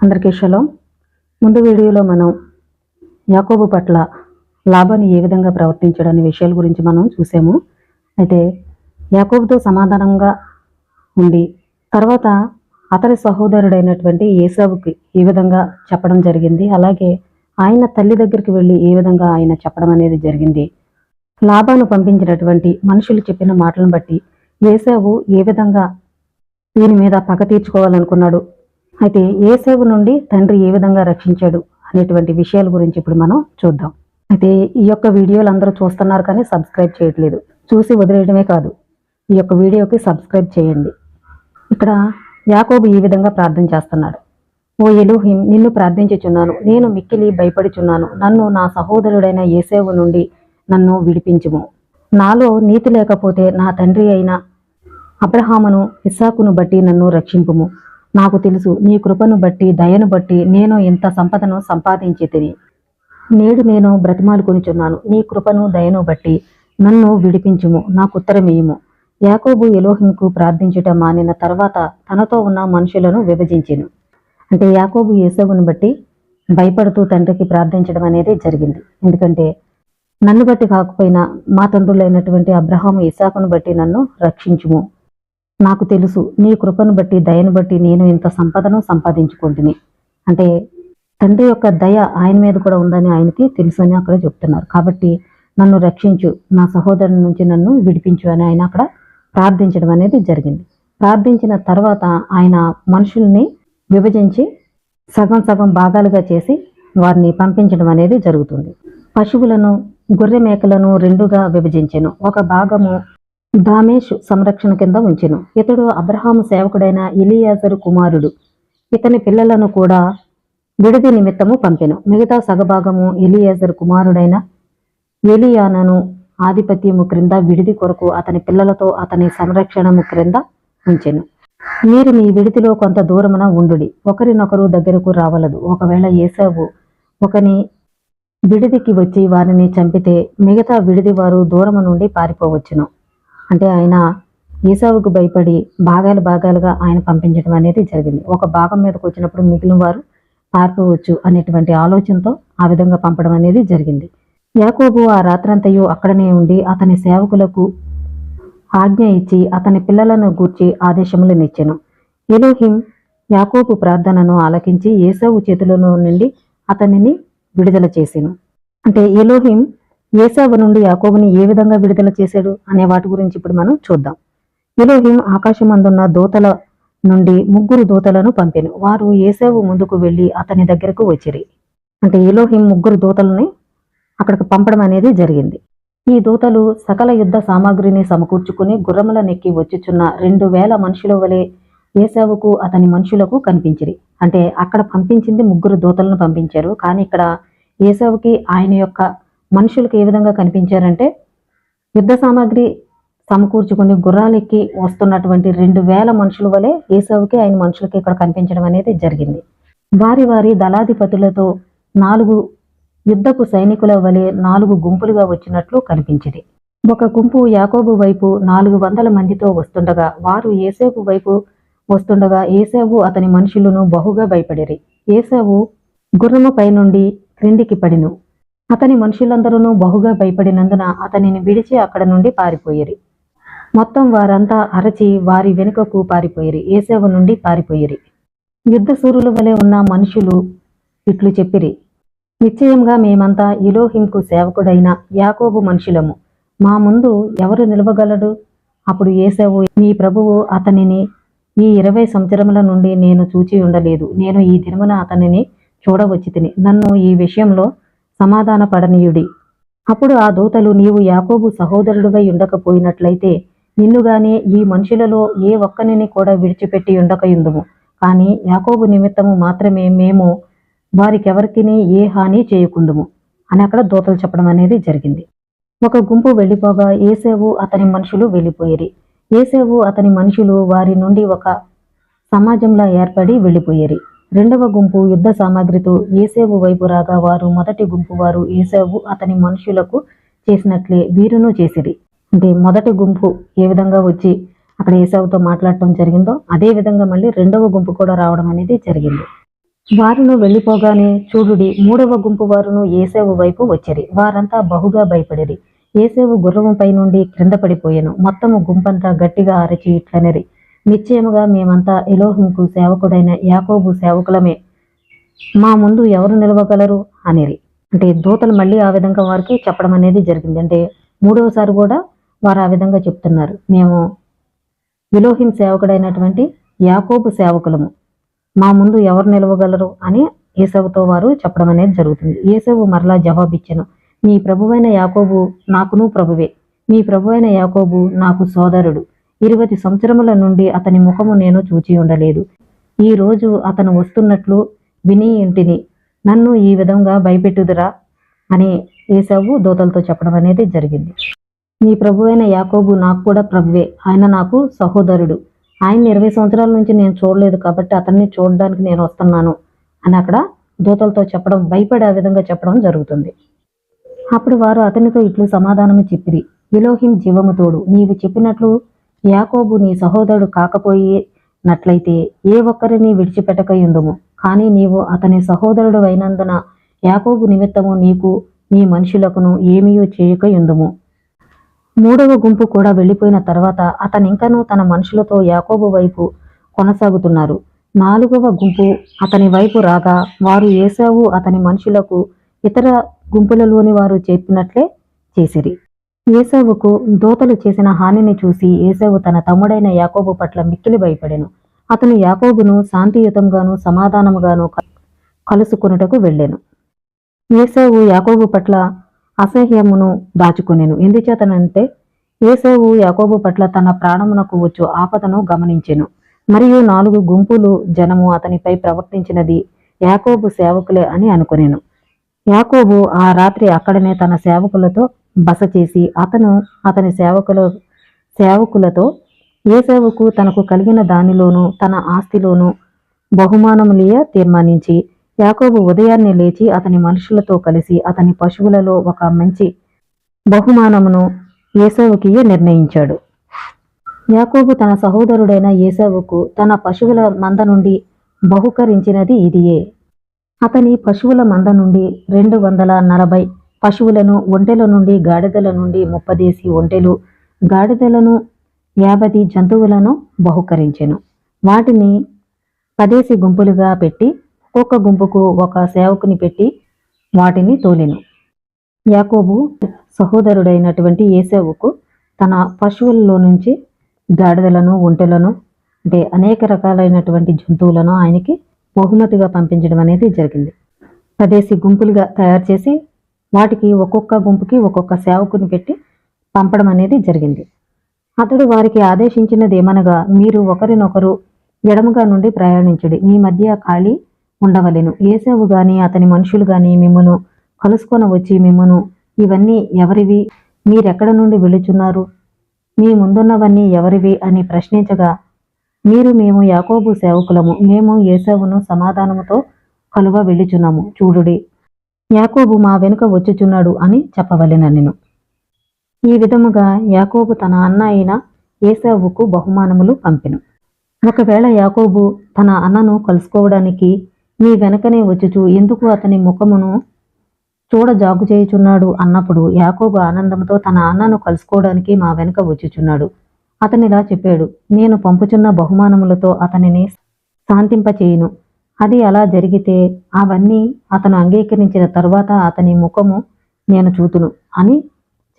అందరికీ షలోం. ముందు వీడియోలో మనం యాకోబు పట్ల లాబాను ఏ విధంగా ప్రవర్తించడనే విషయాల గురించి మనం చూసాము. అయితే యాకోబుతో సమాధానంగా ఉండి తర్వాత అతని సహోదరుడైనటువంటి ఏసావుకి ఏ విధంగా చెప్పడం జరిగింది, అలాగే ఆయన తల్లి దగ్గరికి వెళ్ళి ఏ విధంగా ఆయన చెప్పడం అనేది జరిగింది. లాబాను పంపించినటువంటి మనుషులు చెప్పిన మాటలను బట్టి ఏసావు ఏ విధంగా దీని మీద పగ తీర్చుకోవాలనుకున్నాడు, అయితే ఏసేవు నుండి తండ్రి ఏ విధంగా రక్షించాడు అనేటువంటి విషయాల గురించి ఇప్పుడు మనం చూద్దాం. అయితే ఈ యొక్క వీడియోలు అందరూ చూస్తున్నారు కానీ సబ్స్క్రైబ్ చేయట్లేదు. చూసి వదిలేయడమే కాదు, ఈ యొక్క వీడియోకి సబ్స్క్రైబ్ చేయండి. ఇక్కడ యాకోబు ఈ విధంగా ప్రార్థన చేస్తున్నాడు. ఓ ఎలోహిం, నిన్ను ప్రార్థించుచున్నాను, నేను మిక్కిలి భయపడుచున్నాను. నన్ను నా సహోదరుడైన ఏసేవు నుండి నన్ను విడిపించుము. నాలో నీతి లేకపోతే నా తండ్రి అయిన అబ్రహామును ఇస్సాకును బట్టి నన్ను రక్షింపుము. నాకు తెలుసు, నీ కృపను బట్టి దయను బట్టి నేను ఇంత సంపదను సంపాదించి తిని నేడు నేను బ్రతిమాలుకొనిచున్నాను. నీ కృపను దయను బట్టి నన్ను విడిపించుము, నాకు ఉత్తరమియ్యుము. యాకోబు ఎలోహింకు ప్రార్థించుట మానిన తర్వాత తనతో ఉన్న మనుషులను విభజించెను. అంటే యాకోబు ఏసావును బట్టి భయపడుతూ తండ్రికి ప్రార్థించడం అనేది జరిగింది. ఎందుకంటే నన్ను బట్టి కాకపోయినా మా తండ్రులైనటువంటి అబ్రహాము ఇస్సాకును బట్టి నన్ను రక్షించుము. నాకు తెలుసు, నీ కృపను బట్టి దయను బట్టి నేను ఇంత సంపదను సంపాదించుకుంటుని. అంటే తండ్రి యొక్క దయ ఆయన మీద కూడా ఉందని ఆయనకి తెలుసు అని అక్కడ చెప్తున్నారు. కాబట్టి నన్ను రక్షించు, నా సహోదరుని నుంచి నన్ను విడిపించు అని ఆయన అక్కడ ప్రార్థించడం అనేది జరిగింది. ప్రార్థించిన తర్వాత ఆయన మనుషుల్ని విభజించి సగం సగం భాగాలుగా చేసి వారిని పంపించడం అనేది జరుగుతుంది. పశువులను గొర్రె మేకలను రెండుగా విభజించెను. ఒక భాగము దామేషు సంరక్షణ కింద ఉంచెను. ఇతడు అబ్రహాము సేవకుడైన ఎలియాజరు కుమారుడు. ఇతని పిల్లలను కూడా విడిది నిమిత్తము పంపెను. మిగతా సగభాగము ఎలియాజరు కుమారుడైన ఏలియానను ఆధిపత్యము క్రింద విడిది కొరకు అతని పిల్లలతో అతని సంరక్షణము క్రింద ఉంచెను. మీరు మీ విడిదిలో కొంత దూరమున ఉండుడి, ఒకరినొకరు దగ్గరకు రావలదు. ఒకవేళ ఏసావు ఒకని విడిదికి వచ్చి వారిని చంపితే మిగతా విడిది వారు దూరము నుండి పారిపోవచ్చును. అంటే ఆయన ఏసావుకు భయపడి భాగాలుగా ఆయన పంపించడం అనేది జరిగింది. ఒక భాగం మీదకి వచ్చినప్పుడు మిగిలిన వారు పారిపోవచ్చు అనేటువంటి ఆలోచనతో ఆ విధంగా పంపడం అనేది జరిగింది. యాకోబు ఆ రాత్రంతయు అక్కడనే ఉండి అతని సేవకులకు ఆజ్ఞ ఇచ్చి అతని పిల్లలను గూర్చి ఆదేశములనిచ్చెను. ఎలోహిం యాకోబు ప్రార్థనను ఆలకించి ఏసావు చేతులలో నుండి అతనిని విడుదల చేసెను. అంటే ఎలోహిం ఏసావు నుండి యాకోబుని ఏ విధంగా విడుదల చేశాడు అనే వాటి గురించి ఇప్పుడు మనం చూద్దాం. ఎలోహిం ఆకాశమందున్న దూతల నుండి 3 దూతలను పంపెను. వారు ఏసావు ముందుకు వెళ్ళి అతని దగ్గరకు వచ్చిరి. అంటే ఎలోహిం 3 దూతలని అక్కడికి పంపడం అనేది జరిగింది. ఈ దూతలు సకల యుద్ధ సామాగ్రిని సమకూర్చుకుని గుర్రములనెక్కి వచ్చుచున్న 2000 మనుషుల వలె ఏసావుకు అతని మనుషులకు కనిపించిరి. అంటే అక్కడ పంపించింది 3 దూతలను పంపించారు, కానీ ఇక్కడ ఏసావుకి ఆయన యొక్క మనుషులకు ఏ విధంగా కనిపించారంటే యుద్ధ సామాగ్రి సమకూర్చుకుని గుర్రాలెక్కి వస్తున్నటువంటి 2000 మనుషుల వలె ఏసావుకి ఆయన మనుషులకి ఇక్కడ కనిపించడం అనేది జరిగింది. వారి వారి దళాధిపతులతో 4 యుద్ధపు సైనికుల వలె 4 గుంపులుగా వచ్చినట్లు కనిపించింది. ఒక గుంపు యాకోబు వైపు 400 మందితో వస్తుండగా వారు ఏసావు వైపు వస్తుండగా ఏసావు అతని మనుషులను బహుగా భయపడిరి. ఏసావు గుర్రము పై నుండి క్రిందికి పడిను. అతని మనుషులందరూ బహుగా భయపడినందున అతనిని విడిచి అక్కడ నుండి పారిపోయిరి. మొత్తం వారంతా అరచి వారి వెనుకకు పారిపోయిరి, ఏసావు నుండి పారిపోయిరి. యుద్ధ సూరుల వలె ఉన్న మనుషులు ఇట్లు చెప్పిరి, నిశ్చయంగా మేమంతా ఎలోహింకు సేవకుడైన యాకోబు మనుషులము, మా ముందు ఎవరు నిలవగలడు? అప్పుడు ఏసావు, నీ ప్రభువు అతనిని ఈ 20 సంవత్సరముల నుండి నేను చూచి ఉండలేదు. నేను ఈ దినమున అతనిని చూడవచ్చి తిని, నన్ను ఈ విషయంలో సమాధాన పడనీయుడి. అప్పుడు ఆ దూతలు, నీవు యాకోబు సహోదరుడువై ఉండకపోయినట్లయితే నిన్నుగానే ఈ మనుషులలో ఏ ఒక్కనిని కూడా విడిచిపెట్టి ఉండకయుందుము. కానీ యాకోబు నిమిత్తము మాత్రమే మేము వారికెవరికిని ఏ హాని చేయకుందుము అని అక్కడ దూతలు చెప్పడం అనేది జరిగింది. ఒక గుంపు వెళ్ళిపోగా ఏసావు అతని మనుషులు వెళ్ళిపోయిరి. ఏసావు అతని మనుషులు వారి నుండి ఒక సమాజంలా ఏర్పడి వెళ్ళిపోయిరి. రెండవ గుంపు యుద్ధ సామాగ్రితో ఏసావు వైపు రాగా వారు మొదటి గుంపు వారు ఏసావు అతని మనుషులకు చేసినట్లే వీరును చేసిరి. అంటే మొదటి గుంపు ఏ విధంగా వచ్చి అక్కడ ఏసావుతో మాట్లాడటం జరిగిందో అదే విధంగా మళ్ళీ రెండవ గుంపు కూడా రావడం అనేది జరిగింది. వారును వెళ్ళిపోగానే చూడుడి మూడవ గుంపు వారును ఏసేవు వైపు వచ్చిరి. వారంతా బహుగా భయపడిరి. ఏసేవు గుర్రముపై నుండి క్రింద పడిపోయెను. మొత్తము గుంపంతా గట్టిగా అరచి ఇట్లనిరి, నిశ్చయముగా మేమంతా ఎలోహింకు సేవకుడైన యాకోబు సేవకులమే, మా ముందు ఎవరు నిలవగలరు అనిరి. అంటే దూతలు మళ్ళీ ఆ విధంగా వారికి చెప్పడం అనేది జరిగింది. అంటే మూడవసారి కూడా వారు ఆ విధంగా చెప్తున్నారు, మేము ఎలోహిం సేవకుడైనటువంటి యాకోబు సేవకులము, మా ముందు ఎవరు నిలవగలరు అని ఏసేవుతో వారు చెప్పడం అనేది జరుగుతుంది. ఏసేవు మరలా జవాబిచ్చెను, మీ ప్రభువైన యాకోబు నాకును ప్రభువే, మీ ప్రభువైన యాకోబు నాకు సోదరుడు. 20 సంవత్సరముల నుండి అతని ముఖము నేను చూచి ఉండలేదు. ఈ రోజు అతను వస్తున్నట్లు విని ఇంటిని, నన్ను ఈ విధంగా భయపెట్టుదురా అని ఏసావు దూతలతో చెప్పడం అనేది జరిగింది. మీ ప్రభువైన యాకోబు నాకు కూడా ప్రభువే, ఆయన నాకు సహోదరుడు, ఆయన 20 సంవత్సరాల నుంచి నేను చూడలేదు కాబట్టి అతన్ని చూడడానికి నేను వస్తున్నాను అని అక్కడ దూతలతో చెప్పడం, భయపడి ఆ విధంగా చెప్పడం జరుగుతుంది. అప్పుడు వారు అతనితో ఇట్లు సమాధానము చెప్పిరి, ఎలోహిం జీవము తోడు, నీవు చెప్పినట్లు యాకోబు నీ సహోదరుడు కాకపోయినట్లయితే ఏ ఒక్కరిని విడిచిపెట్టక యుందుము. కానీ నీవు అతని సహోదరుడు అయినందున యాకోబు నిమిత్తము నీకు నీ మనుషులకును ఏమీయూ చేయక యుందుము. మూడవ గుంపు కూడా వెళ్ళిపోయిన తర్వాత అతనింకనూ తన మనుషులతో యాకోబు వైపు కొనసాగుతున్నారు. 4వ గుంపు అతని వైపు రాగా వారు ఏసావు అతని మనుషులకు ఇతర గుంపులలోని వారు చెప్పినట్లే చేసిరి. ఏసావుకు దూతలు చేసిన హానిని చూసి ఏసావు తన తమ్ముడైన యాకోబు పట్ల మిక్కిలి భయపడెను. అతను యాకోబును శాంతియుతంగాను సమాధానముగాను కలుసుకొనుటకు వెళ్ళెను. ఏసావు యాకోబు పట్ల అసహ్యమును దాచుకొనెను. ఎందుచేతనంటే ఏసావు యాకోబు పట్ల తన ప్రాణమునకు వచ్చు ఆపదను గమనించెను. మరియు 4 గుంపులు జనము అతనిపై ప్రవర్తించినది యాకోబు సేవకులే అని అనుకొనెను. యాకోబు ఆ రాత్రి అక్కడనే తన సేవకులతో బస చేసి అతని సేవకులతో ఏసావుకు తనకు కలిగిన దానిలోనూ తన ఆస్తిలోనూ బహుమానములియ తీర్మానించి, యాకోబు ఉదయాన్నే లేచి అతని మనుషులతో కలిసి అతని పశువులలో ఒక మంచి బహుమానమును ఏసావుకి నిర్ణయించాడు. యాకోబు తన సహోదరుడైన ఏసావుకు తన పశువుల మంద నుండి బహుకరించినది ఇదియే. అతని పశువుల మంద నుండి 240 పశువులను, ఒంటెల నుండి గాడిదల నుండి 30 ఒంటెలు, గాడిదలను 50 జంతువులను బహుకరించెను. వాటిని 10 గుంపులుగా పెట్టి ఒక్కొక్క గుంపుకు ఒక సేవకుని పెట్టి వాటిని తోలెను. యాకోబు సహోదరుడైనటువంటి ఏసావుకు తన పశువులలో నుంచి గాడిదలను, ఒంటెలను, అంటే అనేక రకాలైనటువంటి జంతువులను ఆయనకి బహుమతిగా పంపించడం అనేది జరిగింది. 10 గుంపులుగా తయారు చేసి వాటికి ఒక్కొక్క గుంపుకి ఒక్కొక్క సేవకుని పెట్టి పంపడం అనేది జరిగింది. అతడు వారికి ఆదేశించినది ఏమనగా, మీరు ఒకరినొకరు ఎడమగా నుండి ప్రయాణించుడి, మీ మధ్య ఖాళీ ఉండవలెను. ఏసావు గాని అతని మనుషులు గాని మిమ్మును కలుసుకొని వచ్చి మిమ్మును, ఇవన్నీ ఎవరివి, మీరెక్కడ నుండి వెళ్ళుచున్నారు, మీ ముందున్నవన్నీ ఎవరివి అని ప్రశ్నించగా, మేము యాకోబు సేవకులము, మేము ఏసావును సమాధానముతో కలువ వెళ్ళుచున్నాము, చూడుడి యాకోబు మా వెనుక వచ్చుచున్నాడు అని చెప్పవలెనెను. ఈ విధముగా యాకోబు తన అన్న అయిన ఏసావుకు బహుమానములు పంపెను. ఒకవేళ యాకోబు తన అన్నను కలుసుకోవడానికి మీ వెనకనే వచ్చుచు ఎందుకు అతని ముఖమును చూడ జాగు చేయుచున్నాడు అన్నప్పుడు, యాకోబు ఆనందంతో తన అన్నను కలుసుకోవడానికి మా వెనుక వచ్చుచున్నాడు. అతనిలా చెప్పాడు, నేను పంపుచున్న బహుమానములతో అతనిని శాంతింపచేయును. అది అలా జరిగితే అవన్నీ అతను అంగీకరించిన తరువాత అతని ముఖము నేను చూతును అని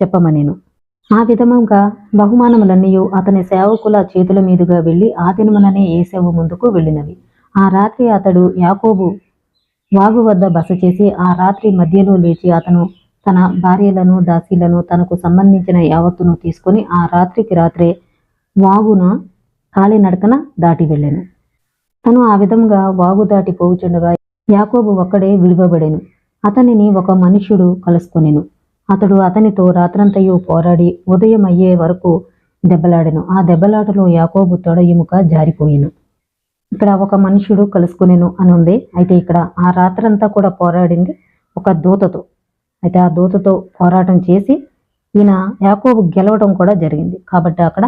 చెప్పమనేను. ఆ విధముగా బహుమానములన్నీ అతని సేవకుల చేతుల మీదుగా వెళ్ళి ఆ దినముననే ఏసావు ముందుకు వెళ్ళినవి. ఆ రాత్రి అతడు యాకోబు వాగు వద్ద బస చేసి ఆ రాత్రి మధ్యలో లేచి అతను తన భార్యలను, దాసీలను, తనకు సంబంధించిన యావత్తును తీసుకొని ఆ రాత్రికి రాత్రే వాగున కాలినడకన దాటి వెళ్ళెను. తను ఆ విధంగా వాగు దాటి పోవుచుండగా యాకోబు ఒక్కడే విడువబడెను. అతనిని ఒక మనుష్యుడు కలుసుకొనెను. అతడు అతనితో రాత్రంతయు పోరాడి ఉదయం అయ్యే వరకు దెబ్బలాడెను. ఆ దెబ్బలాటలో యాకోబు తొడ ఎముక జారిపోయెను. ఇక్కడ ఒక మనుష్యుడు కలుసుకునేను అని ఉంది. అయితే ఇక్కడ ఆ రాత్రంతా కూడా పోరాడింది ఒక దూతతో. అయితే ఆ దూతతో పోరాటం చేసి ఈయన యాకోబు గెలవడం కూడా జరిగింది. కాబట్టి అక్కడ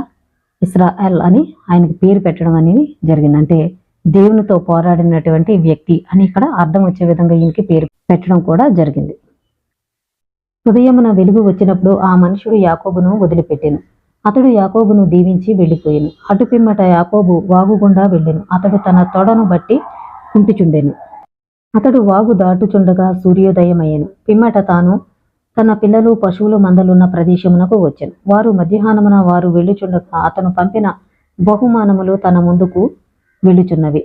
ఇస్రాయల్ అని ఆయనకి పేరు పెట్టడం అనేది జరిగింది. అంటే దేవునితో పోరాడినటువంటి వ్యక్తి అని ఇక్కడ అర్థం వచ్చే విధంగా ఈయనకి పేరు పెట్టడం కూడా జరిగింది. ఉదయమున వెలుగు వచ్చినప్పుడు ఆ మనుషుడు యాకోబును వదిలిపెట్టెను. అతడు యాకోబును దీవించి వెళ్ళిపోయెను. అటు పిమ్మట యాకోబు వాగు గుండా వెళ్ళెను. అతడు తన తొడను బట్టి కుంటుచుండెను. అతడు వాగు దాటుచుండగా సూర్యోదయమయ్యెను. పిమ్మట తాను తన పిల్లలు పశువులు మందలున్న ప్రదేశమునకు వచ్చెను. వారు మధ్యాహ్నమున వారు వెళ్ళుచుండగా అతను పంపిన బహుమానములు తన ముందుకు వెళ్ళుచున్నవి.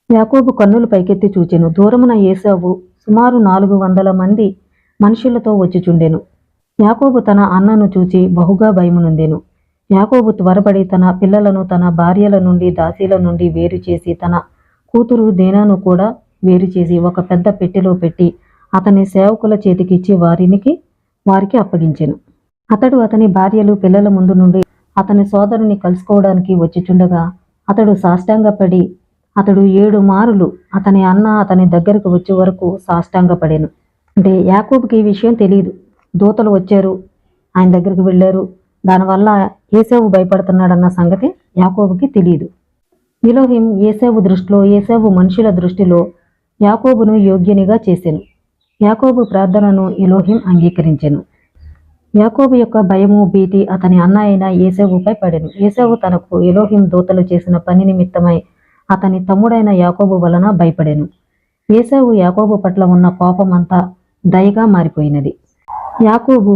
యాకోబు కన్నులు పైకెత్తి చూచెను. దూరమున ఏశావు సుమారు 400 మంది మనుషులతో వచ్చుచుండెను. యాకోబు తన అన్నను చూచి బహుగా భయమునొందెను. యాకోబు త్వరపడి తన పిల్లలను తన భార్యల నుండి దాసీల నుండి వేరు చేసి తన కూతురు దేనాను కూడా వేరు చేసి ఒక పెద్ద పెట్టెలో పెట్టి అతని సేవకుల చేతికిచ్చి వారికి అప్పగించెను. అతడు అతని భార్యలు పిల్లల ముందు నుండి అతని సోదరుని కలుసుకోవడానికి వచ్చిచుండగా అతడు సాష్టాంగపడి అతడు 7 మారులు అతని అన్న అతని దగ్గరకు వచ్చే వరకు సాష్టాంగపడెను. అంటే యాకోబుకి ఈ విషయం తెలియదు. దూతలు వచ్చారు, ఆయన దగ్గరికి వెళ్ళారు, దానివల్ల ఏశావు భయపడుతున్నాడన్న సంగతి యాకోబుకి తెలియదు. ఎలోహిం ఏశావు దృష్టిలో, ఏశావు మనుషుల దృష్టిలో యాకోబును యోగ్యునిగా చేసెను. యాకోబు ప్రార్థనను ఎలోహిం అంగీకరించెను. యాకోబు యొక్క భయము భీతి అతని అన్న అయిన ఏశావుపై పడెను. ఏశావు తనకు ఎలోహిం దూతలు చేసిన పని నిమిత్తమై అతని తమ్ముడైన యాకోబు వలన భయపడెను. ఏశావు యాకోబు పట్ల ఉన్న కోపమంతా దయగా మారిపోయినది. యాకోబు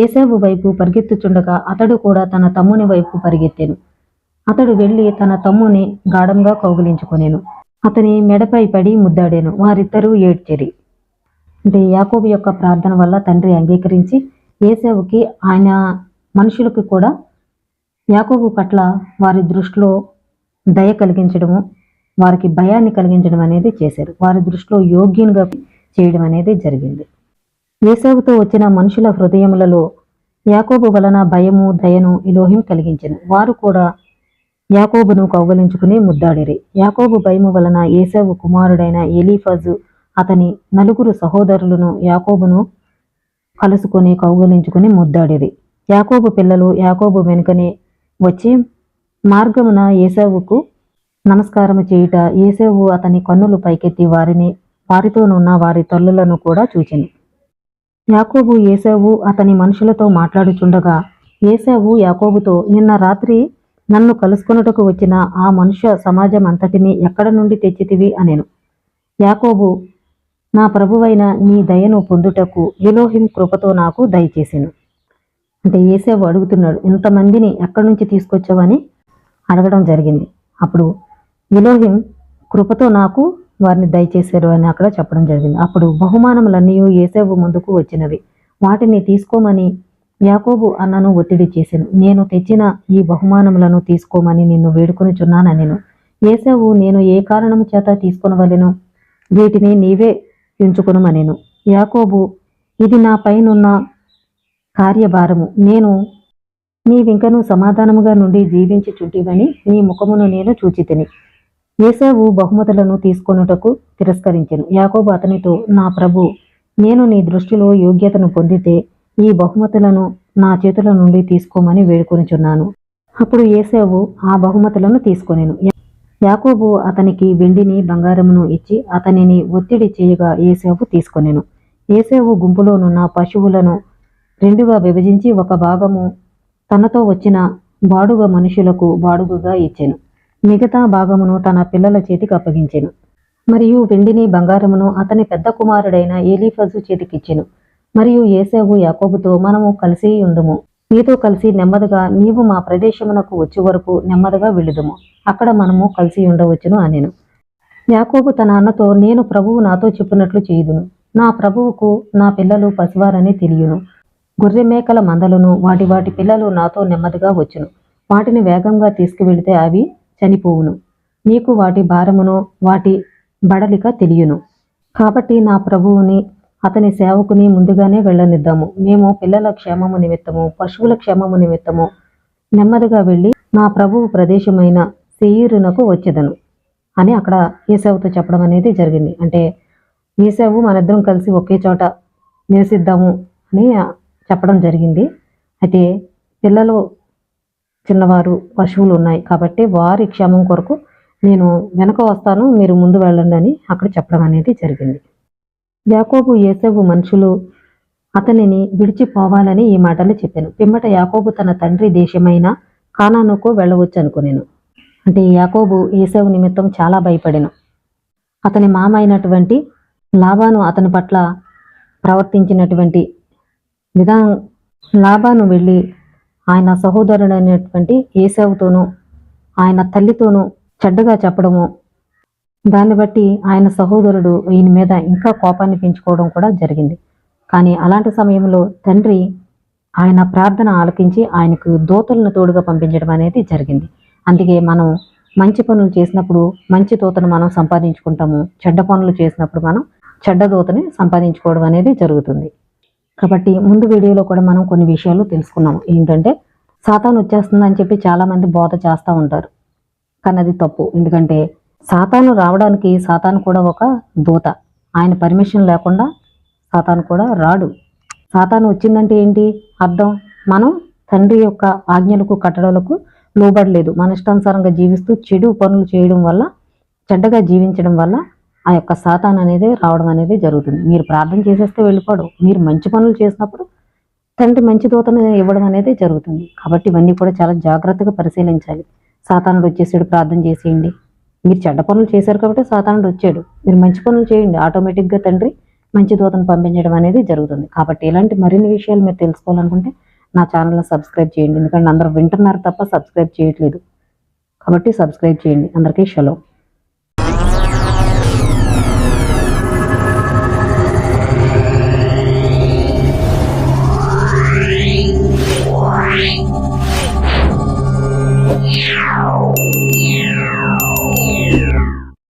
ఏశావు వైపు పరిగెత్తుచుండగా అతడు కూడా తన తమ్ముని వైపు పరిగెత్తెను. అతడు వెళ్ళి తన తమ్ముని గాఢంగా కౌగిలించుకొనెను. అతని మెడపై పడి ముద్దాడెను. వారిద్దరూ ఏడ్చిరి. అంటే యాకోబు యొక్క ప్రార్థన వల్ల తండ్రి అంగీకరించి ఏశావుకి ఆయన మనుషులకు కూడా యాకోబు పట్ల వారి దృష్టిలో దయ కలిగించడము, వారికి భయాన్ని కలిగించడం అనేది చేశారు. వారి దృష్టిలో యోగ్యునిగా చేయడం అనేది జరిగింది. ఏశావుతో వచ్చిన మనుషుల హృదయములలో యాకోబు వలన భయము దయను ఎలోహిం కలిగించెను. వారు కూడా యాకోబును కౌగలించుకుని ముద్దాడిరి. యాకోబు భయము వలన ఏశావు కుమారుడైన ఎలీఫజు అతని 4 సహోదరులను యాకోబును కలుసుకొని కౌగలించుకుని ముద్దాడిరి. యాకోబు పిల్లలు యాకోబు వెనుకనే వచ్చి మార్గమున ఏశావుకు నమస్కారము చేయుట ఏశావు అతని కన్నులు పైకెత్తి వారితోనున్న వారి తల్లులను కూడా చూచెను. యాకోబు ఏశావు అతని మనుషులతో మాట్లాడుచుండగా ఏశావు యాకోబుతో, నిన్న రాత్రి నన్ను కలుసుకొనుటకు వచ్చిన ఆ మనుష్య సమాజం అంతటిని ఎక్కడ నుండి తెచ్చితివి అనెను. యాకోబు, నా ప్రభువైన నీ దయను పొందుటకు ఎలోహిం కృపతో నాకు దయచేసెను. అంటే ఏశావు అడుగుతున్నాడు, ఇంతమందిని ఎక్కడి నుంచి తీసుకొచ్చావని అడగడం జరిగింది. అప్పుడు ఎలోహిం కృపతో నాకు వారిని దయచేశారు అని అక్కడ చెప్పడం జరిగింది. అప్పుడు బహుమానములన్నీ ఏశావు ముందుకు వచ్చినవి. వాటిని తీసుకోమని యాకోబు అన్నను ఒత్తిడి చేసెను. నేను తెచ్చిన ఈ బహుమానములను తీసుకోమని నిన్ను వేడుకొనుచున్నానెను. ఏశావు, నేను ఏ కారణము చేత తీసుకొనవలెను? వీటిని నీవే ఎంచుకొనుమనెను. యాకోబు, ఇది నా పైనున్న కార్యభారము. నీవింకను సమాధానముగా నుండి జీవించుచుంటివని నీ ముఖమును నేను చూచితిని. ఏశావు బహుమతులను తీసుకొనుటకు తిరస్కరించెను. యాకోబు అతనితో, నా ప్రభు, నేను నీ దృష్టిలో యోగ్యతను పొందితే ఈ బహుమతులను నా చేతుల నుండి తీసుకోమని వేడుకొనుచున్నాను. అప్పుడు ఏశావు ఆ బహుమతులను తీసుకొనెను. యాకోబు అతనికి వెండిని బంగారమును ఇచ్చి అతనిని ఒత్తిడి చేయగా ఏశావు తీసుకొనెను. ఏశావు గుంపులోనున్న పశువులను 2గా విభజించి ఒక భాగము తనతో వచ్చిన బాడుగ మనుషులకు బాడుగగా ఇచ్చెను. మిగతా భాగమును తన పిల్లల చేతికి అప్పగించెను. మరియు వెండిని బంగారమును అతని పెద్ద కుమారుడైన ఎలీఫజు చేతికిచ్చెను. మరియు ఏశావు యాకోబుతో, మనము కలిసి ఉందుము. నీతో కలిసి నెమ్మదిగా నీవు మా ప్రదేశమునకు వచ్చే వరకు నెమ్మదిగా వెళ్ళుదుము. అక్కడ మనము కలిసి ఉండవచ్చును అనెను. యాకోబు తన అన్నతో, నేను ప్రభువు నాతో చెప్పినట్లు చేయుదును. నా ప్రభువుకు నా పిల్లలు పసివారని తెలియను. గొర్రె మేకల మందలను వాటి పిల్లలు నాతో నెమ్మదిగా వచ్చును. వాటిని వేగంగా తీసుకువెళితే అవి చనిపోవును. నీకు వాటి భారమును వాటి బడలిక తెలియను. కాబట్టి నా ప్రభువుని అతని సేవకుని ముందుగానే వెళ్ళనిద్దాము. మేము పిల్లల క్షేమము నిమిత్తము పశువుల క్షేమము నిమిత్తము నెమ్మదిగా వెళ్ళి నా ప్రభువు ప్రదేశమైన శేయీరునకు వచ్చేదను అని అక్కడ ఏశావుతో చెప్పడం అనేది జరిగింది. అంటే ఏశావు మనిద్దరం కలిసి ఒకే చోట నివసిద్దాము అని చెప్పడం జరిగింది. అయితే పిల్లలు చిన్నవారు పశువులు ఉన్నాయి కాబట్టి వారి క్షేమం కొరకు నేను వెనక వస్తాను, మీరు ముందు వెళ్ళండి అని అక్కడ చెప్పడం అనేది జరిగింది. యాకోబు యేసేపు మనుషులు అతనిని విడిచిపోవాలని ఈ మాటలు చెప్పాను. పిమ్మట యాకోబు తన తండ్రి దేశమైన కానానుకు వెళ్ళవచ్చు అనుకునేను. అంటే యాకోబు ఏసేవు నిమిత్తం చాలా భయపడెను. అతని మామ అయినటువంటి లాబాను అతని పట్ల ప్రవర్తించినటువంటి విధానం, లాబాను వెళ్ళి ఆయన సహోదరుడైనటువంటి ఏసేవుతోనూ ఆయన తల్లితోనూ చెడ్డగా చెప్పడము, దాన్ని బట్టి ఆయన సహోదరుడు ఈయన మీద ఇంకా కోపాన్ని పెంచుకోవడం కూడా జరిగింది. కానీ అలాంటి సమయంలో తండ్రి ఆయన ప్రార్థన ఆలకించి ఆయనకు దూతలను తోడుగా పంపించడం అనేది జరిగింది. అందుకే మనం మంచి పనులు చేసినప్పుడు మంచి దూతను మనం సంపాదించుకుంటాము, చెడ్డ పనులు చేసినప్పుడు మనం చెడ్డ దూతని సంపాదించుకోవడం అనేది జరుగుతుంది. కాబట్టి ముందు వీడియోలో కూడా మనం కొన్ని విషయాలు తెలుసుకున్నాము. ఏంటంటే సాతాను వచ్చేస్తుందని చెప్పి చాలామంది బోధ చేస్తూ ఉంటారు, కానీ అది తప్పు. ఎందుకంటే సాతాను రావడానికి సాతాను కూడా ఒక దూత, ఆయన పర్మిషన్ లేకుండా సాతాను కూడా రాడు. సాతాను వచ్చిందంటే ఏంటి అర్థం? మనం తండ్రి యొక్క ఆజ్ఞలకు కట్టడలకు లోబడలేదు, మన ఇష్టానుసారంగా జీవిస్తూ చెడు పనులు చేయడం వల్ల, చెడ్డగా జీవించడం వల్ల ఆ యొక్క సాతాను అనేది రావడం అనేది జరుగుతుంది. మీరు ప్రార్థన చేసేస్తే వెళ్ళిపోవడం, మీరు మంచి పనులు చేసినప్పుడు తండ్రి మంచి దూతను ఇవ్వడం అనేది జరుగుతుంది. కాబట్టి ఇవన్నీ కూడా చాలా జాగ్రత్తగా పరిశీలించాలి. సాతానుడు వచ్చేసాడు, ప్రార్థన చేసేయండి. మీరు చెడ్డ పనులు చేశారు కాబట్టి సాతానుడు వచ్చాడు, మీరు మంచి పనులు చేయండి, ఆటోమేటిక్గా తండ్రి మంచి దూతను పంపించడం అనేది జరుగుతుంది. కాబట్టి ఇలాంటి మరిన్ని విషయాలు మీరు తెలుసుకోవాలనుకుంటే నా ఛానల్ని సబ్స్క్రైబ్ చేయండి. ఎందుకంటే అందరూ వింటున్నారు తప్ప సబ్స్క్రైబ్ చేయట్లేదు. కాబట్టి సబ్స్క్రైబ్ చేయండి. అందరికీ షలో. Yeah.